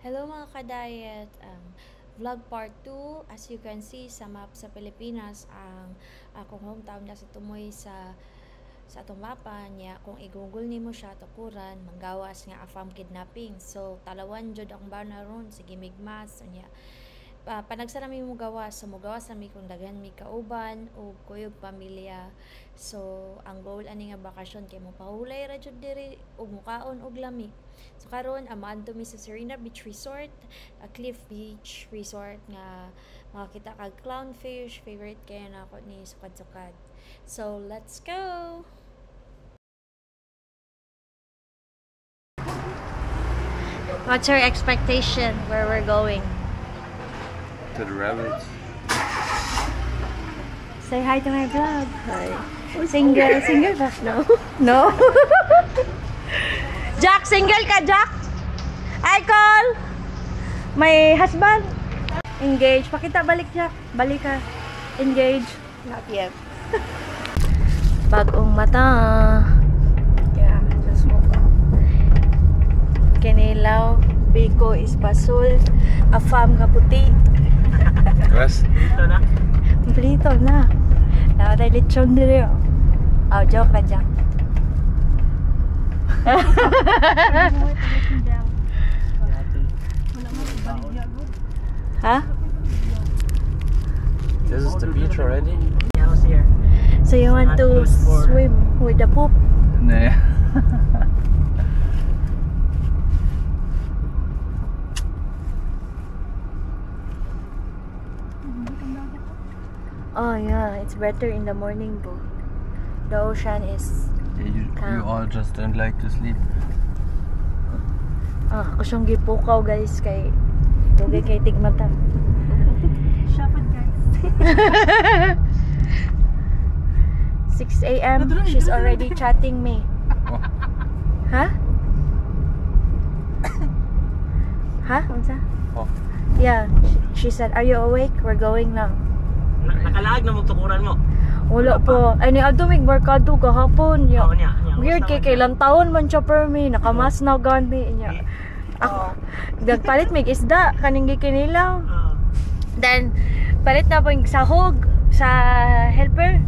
Hello mga ka-diet, vlog part 2. As you can see sa map sa Pilipinas, ang akong hometown na sa Tumoy sa atong mapa niya. Kung i-google nimo siya tukuran, manggawas nga afam kidnapping. So talawan jud ang bana ron, sige migmas niya. Panagsara mi mo gawas, so mugawas na mi kung daghan mi kauban o kuyog pamilya. So ang goal ani nga bakasyon kay mo pahulay ra jud diri og mukaon og lami. So karon amadto mi sa Serena Beach Resort, a Cliff Beach Resort nga makakita kag clownfish, favorite kay na ako ni sukad-sukad. So let's go. What's your expectation where we're going? To the rabbits. Say hi to my vlog. Hi. Single ba? No? No? Jack, single ka, Jack? I call! My husband? Engage. Pakita, balik, Jack. Balik ka. Engage. Not yet. Bagong mata. Yeah, just woke up. Kinilaw. Biko is pasul. Afam nga puti. Yes. Kumplito na. Nakatay lechon dito. Oh, joke na Jack. Huh? This is the beach already? So you want to swim with the poop? Nah. Oh yeah, it's better in the morning bro. The ocean is You all just don't like to sleep. ako siyang gipukaw guys kay tugay kay tigmata. Shopad guys. 6 a.m. She's already chatting me. Huh? Huh? Unsa? Oh. Yeah, she said, "Are you awake? We're going now." Nakalaag na magtukuran mo. Wala po. Ay ni adto mig barkado kahapon. Oo Ya. niya. Weird kay kailang taon man siya per me. Nakamas na gani niya. Ako nagpalit mig isda kaning gikinilaw. Then palit na po yung sahog sa helper.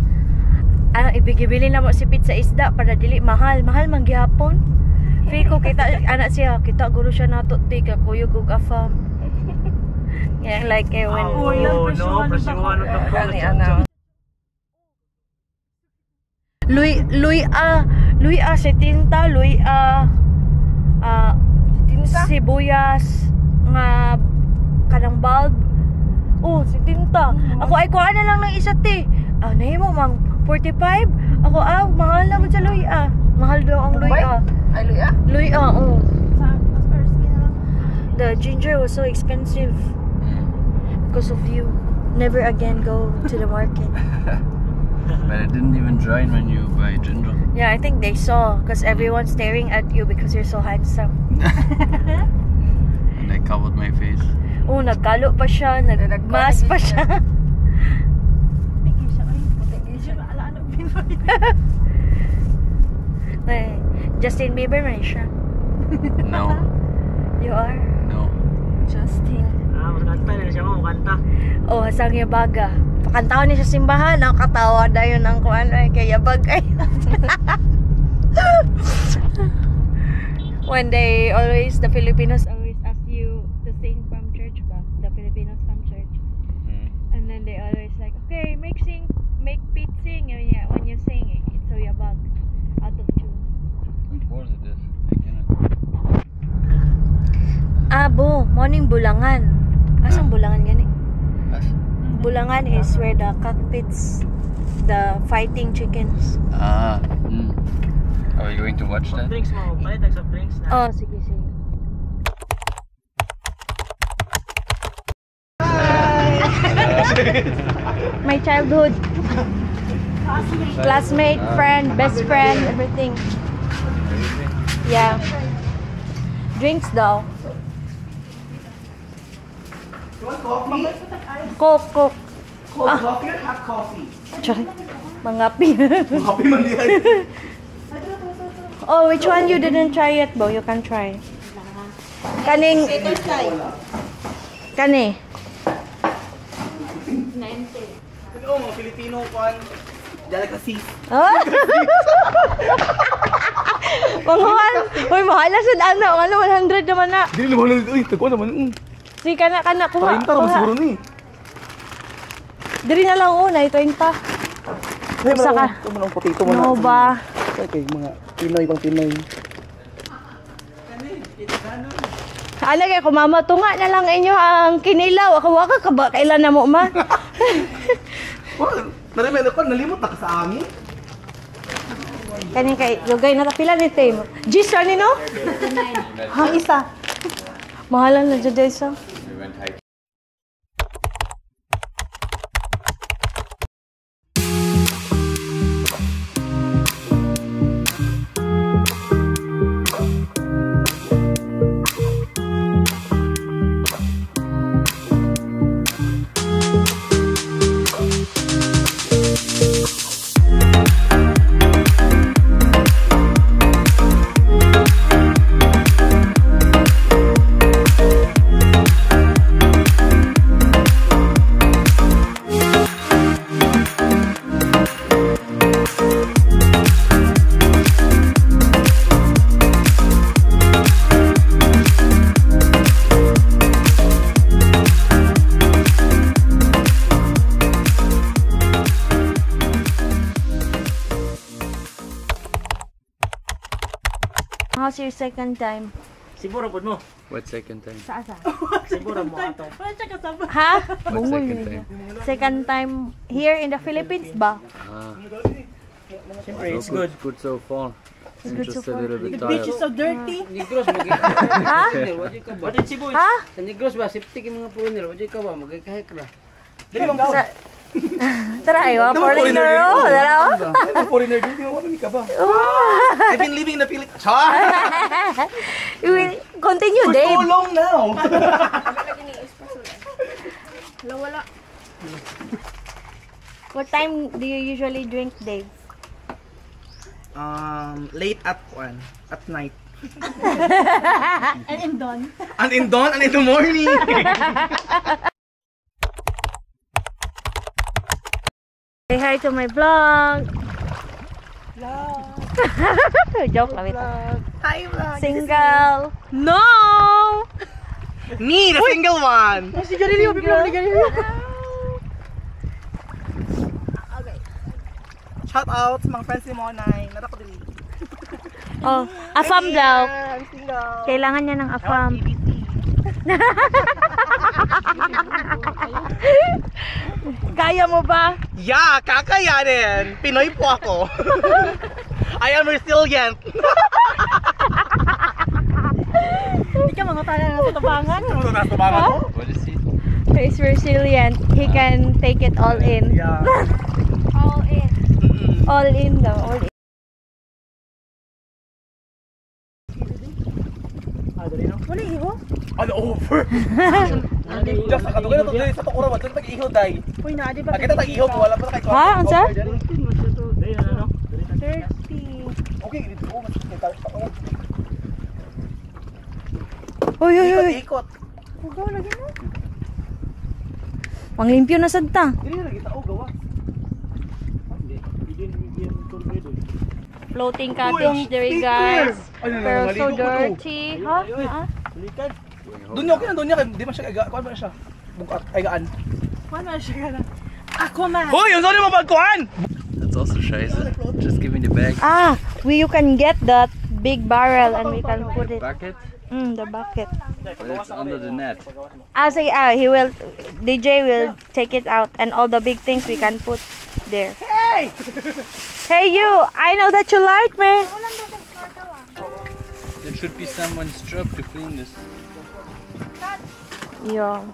Ano ibigibili na mo si pizza isda para dili mahal. Mahal man gihapon. Feel ko kita anak siya, kita guro siya nato ti ka kuyog og afam. Yeah, like when Oh no, presyuhan ng tapos. Lui A 70, sibuyas nga kanang bulb. Oh, 70. Ako ay kuha na lang ng isa ti. Nahimo mang 45. Ako mahal na mo sa Lui A. Mahal daw ang Lui A. Ay, Luya? Lui A, oh. The ginger was so expensive because of you. Never again go to the market. But I didn't even join when you buy ginger. Yeah, I think they saw because everyone's staring at you because you're so handsome. And I covered my face. Oh, nagkalo pa siya, nagmas pa siya. Justin Bieber man siya. No. You are? No. Justin. Magkanta na siya mo, magkanta. Oh, hasang yabaga. Pakantaw niya sa simbahan. Ang katawa na yun ang kuan ay kay yabag ay. When they always, the Filipinos always ask you to sing from church ba? The Filipinos from church. And then they always like, okay, make Pete sing. Yeah, when you sing, it's so yabag. Out of tune. What was it this? I cannot. Morning Bulangan. Asang Bulangan gani? What? Bulangan is where the cockpits, the fighting chickens. Are we going to watch that? Drinks mo, palit ang soft drinks na. Oh, sige. My childhood. Classmate, friend, best friend, everything. Yeah. Drinks daw. You want coffee? Coke. Cold coffee or hot coffee? Sorry. Mangapi. Coffee man diyan. Oh, which one you didn't try yet, Bo? You can try. Kaning kani. Ano, mga Filipino kwan. Delicacies. Oh? Manghuan. Uy, mahal na sad ana. Ano 100 naman na. Dili naman, uy, tagwa naman. Si kana kuha. 30 naman siguro ni. Diri na lang una 20. Usa ka. Ito mo ng potato mo na. No ba? Okay, mga Pinoy pang Pinoy. Ano kay kumama tunga na lang inyo ang kinilaw. Ako waka ka ba kailan na mo ma? Well, narimelo ko, nalimot na ka sa amin. Kani kay lugay na tapila ni Tim. Gis ni no? Ha isa. Mahalan na jud isa. We went hiking. How's your second time? Siguro po mo. What second time? Sa asa? Siguro mo ato. Ha? What second time? Second time here in the Philippines ba? Ah, Siyempre, it's so good. Good so far. I'm good just so a little bit The beach is tired. so dirty. Negros Ha? wajay ka ba? What did Cebu? Ha? Sa Negros ba safety yung mga foreigner, wajay ka ba magkahik ra. Dili bang daw? Sa Tara ayo, foreigner oh. Tara oh. Ano foreigner din? Di mo ano ka ba? I've been living in the Philippines. Char! You will continue, For so Dave. long now. What time do you usually drink, Dave? Late at 1 at night. And in dawn. And in dawn and in the morning. Say hi to my vlog. Joke lang ito. Hi, vlog. Single. No! Me, the single one. Si Jorilio, bigla ni Jorilio. Shout out sa mga friends ni Monay. Nara ko din. Oh, afam daw. I'm single. Kailangan niya ng afam. Kaya mo ba? Yeah, kakayanin. Pinoy po ako. I am resilient. Hindi ka mga tanan na sa tabangan. Ano na tumangan ko? What is he? He's resilient. He can take it all in. Yeah. All in. All in daw. All in. Wala iho. Ano over? Just sa kadugay na to dili sa tukura ba tag iho day. Uy, na di ba? Agita tag iho wala pa kay. Ha? Ang sa? Dahil ano? 30. Okay, dito ko mas kita. Uy, uy, uy. Ikot. Ugaw lagi mo. Manglimpyo na sad ta. Dili ra kita gawa. Floating cottage there, guys. Ano na Pero so maligo ko to. dirty. Ha? Ha? Likan. Dunya okay na dunya kay di man siya aga, kuan ba siya? Bukat ay gaan. Ano siya gana? Ako man. Hoy, yung sorry mo pagkuan. That's also scheiße. Just give me the bag. Ah, you can get that big barrel and we can put it. Bucket? The bucket. But it's under the net. Say, DJ will take it out and all the big things we can put there. Hey! Hey you, I know that you like me. There should be someone's job to clean this. Yeah.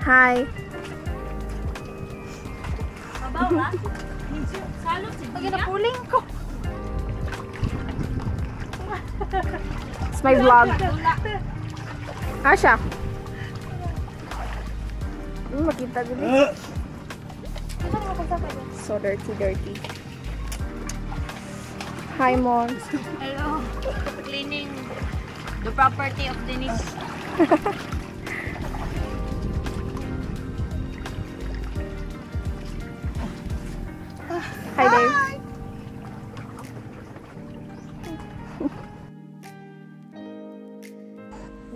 Hi. It's my vlog. Kasha. Makita din. So dirty. Hi, Mons. Hello. Cleaning the property of Denise. Hi, Dave.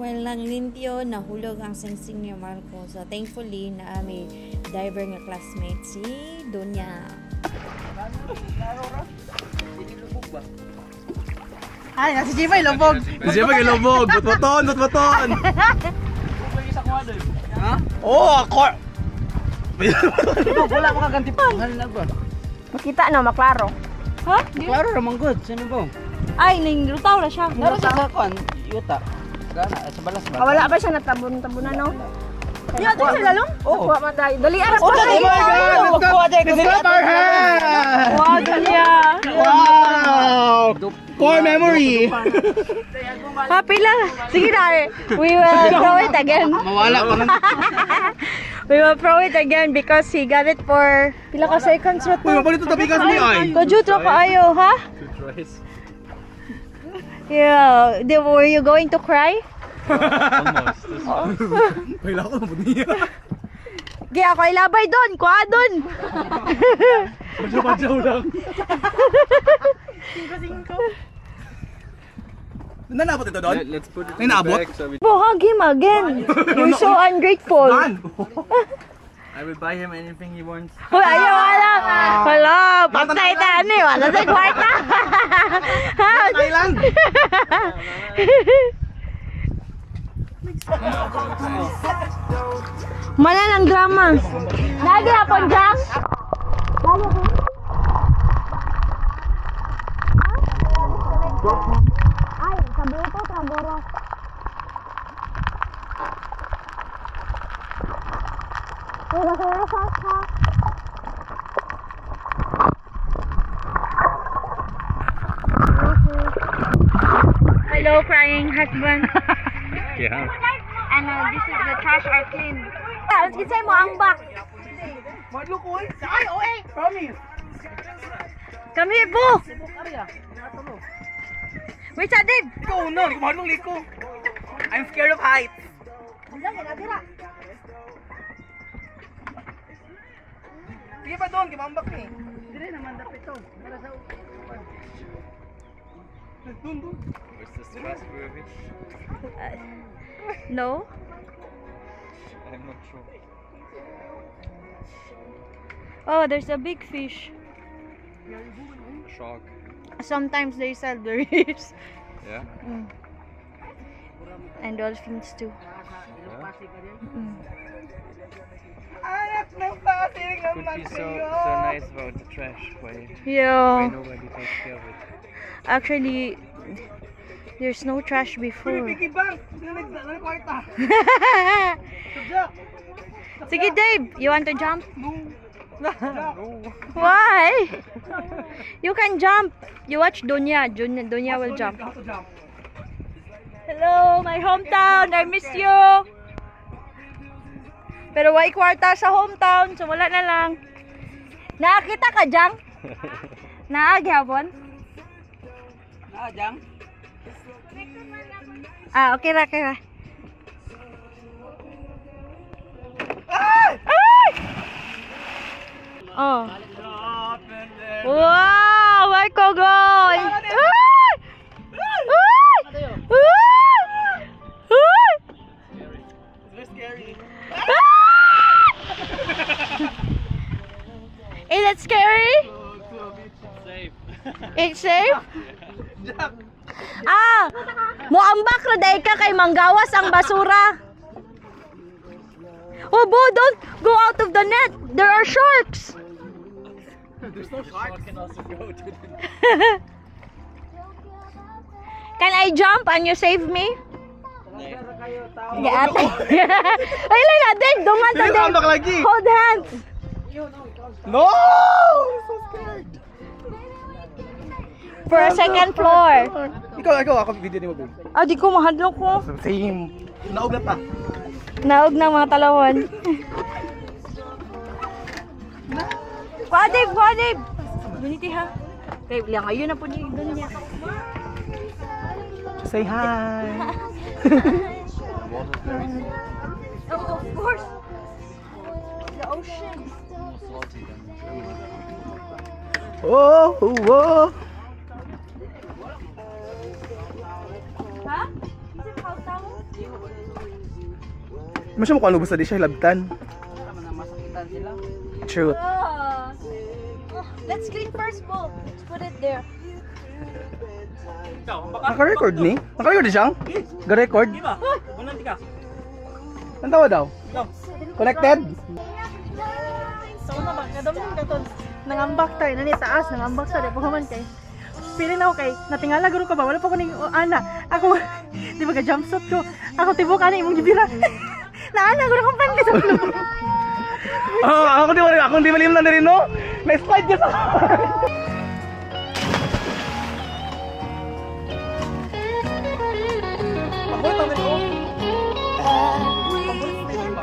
While lang limpyo, nahulog ang singsing ni Marco. So, thankfully, na may diver nga classmate si Dunya. Ay, nasi Jimay, lubog. Siya ba kilobog? Butbuton! Ha? Oh, ako! Wala pa kaganti pa. Mahal na ba? Makita no, maklaro. Ha? Klaro naman good. Sino ba? Ay, nilutaw na siya. Naro sa kuan, yuta. Gana, sa balas ba? Wala ba siya natabon-tabunan, no? Yan, di siya lalong? Oo. Kuha man tayo. Dali, aras Oh pa my God! Let's clap our hands! Wow, Dalia. Wow! Core memory! Happy lang. Sige na, we will throw it again. Mawala pa lang. We will throw it again because he got it for pila ka seconds rat Uy, mo. mapalit ito tabikas ni ay! Kajut ra kaayo, ha? Yeah, were you going to cry? Pahila ko naman niya. Gi ako ilabay doon, kuha doon. Padyaw lang. Nanabot ito doon? Let's put it Ay, naabot? Hug him again. You're so ungrateful. I will buy him anything he wants. Hoy, ayaw wala. Wala, patay ta ni, wala sa kwarta. Thailand! Mana ng drama. Lagi apon jang. Ay, sabi ito, Tramboro. Hello, crying husband. Yeah. And this is the trash are clean. Let's get mo ang back. Madlo ko eh! Ay, oe! Promise! Come here, Boo. Wait, Dave. Ikaw na! Hindi ko mahal ng liko! I'm scared of heights! Sige pa doon, kimambak ni. Dire naman dapat ito. Para sa Doon. Is this trustworthy? No. I'm not sure. Oh, there's a big fish. Shark. Sometimes they sell the reefs. Yeah? And dolphins too. Anak ng pasig Could be so nice about the trash. Why Yeah. nobody takes care of it. Actually, there's no trash before. Piggy bank! Kwarta! Sige, Dave. You want to jump? Why? You can jump. You watch Dunya. Dunya will jump. Hello, my hometown. I miss you. Pero why kwarta sa hometown, so wala na lang. Nakakita ka, Jang? Naagyabon? Jang. Ah, okay ra, okay ra. Oh. Wow, Marco goal! Is it scary? Safe. It's safe? Ah! Muambak ra day ka kay manggawas ang basura. Oh, Bo, don't go out of the net. There are sharks. There's no shark. Can also go to the Can I jump and you save me? Yeah, ate. Ay, lang natin. Dungan to din. Tambak lagi! Hold hands. No! I'm so scared! For a second floor. Ikaw, ako video ni mo, babe. Ah, di ko mahadlok ko. Same. Naog na ta. Naog ng mga talawon. Kwadib, kwadib! Buniti ha. Kaya bilang ayun na po doon niya. Say hi. Oh, of course. The ocean. Oh, oh. Ha? Is it house towel? Masya mo kung ano gusto di siya labtan. Tama na masakitan sila. Truth. Oh, let's clean first bowl. Let's put it there. Ikaw, ang baka. Naka-record ni? Naka-record di siyang? Ga-record? Di ba? Bunanti ka. Ang tawa daw? Ikaw. Connected? So na ba? Kadamang katon. Nangambak tayo. Nani taas. Nangambak tayo. Pagkaman kay. Pili na ako kay. Natingala guro ka ba? Wala pa ko ning ana. Ako, di ba ka jumpsuit ko? Ako tibok ana imong gibira. Naana guro kong panty sa vlog. Ako di malim na rin, no? Na-slide ka sa...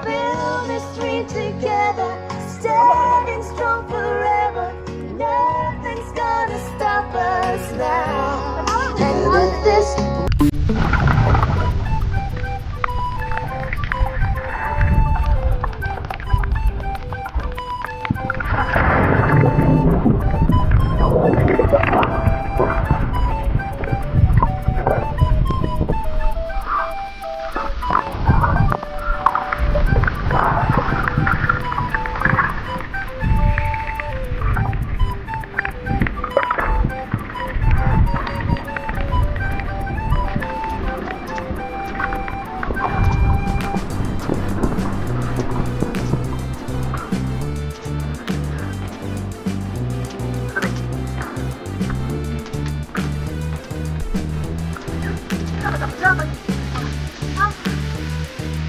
Build a street together, standing strong forever. Nothing's gonna stop us now. And with this.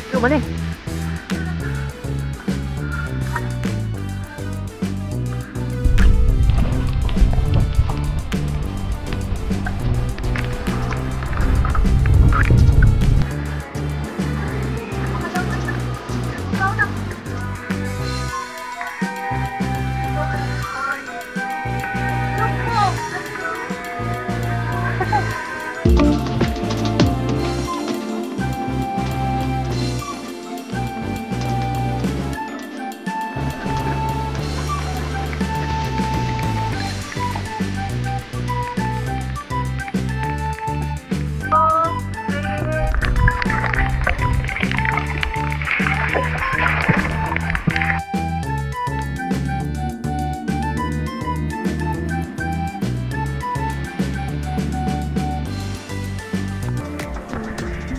Ito ba ni?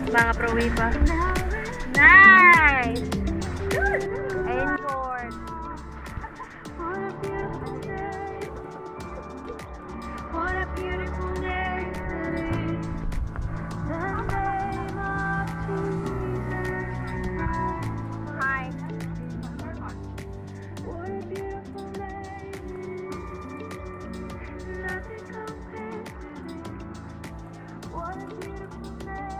Mga prowi pa. Nice! Ayun, Lord. What a beautiful day. What a beautiful day today. The name of Jesus. Hi. What a beautiful day. Nothing compares to this. What a beautiful day.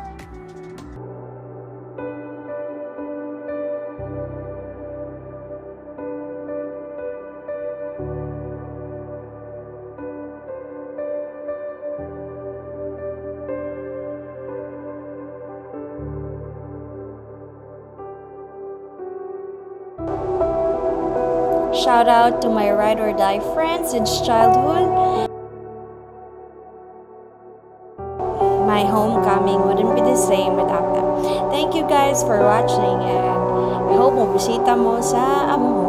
Shout out to my ride or die friends since childhood. My homecoming wouldn't be the same without them. Thank you guys for watching and I hope mabisita mo sa among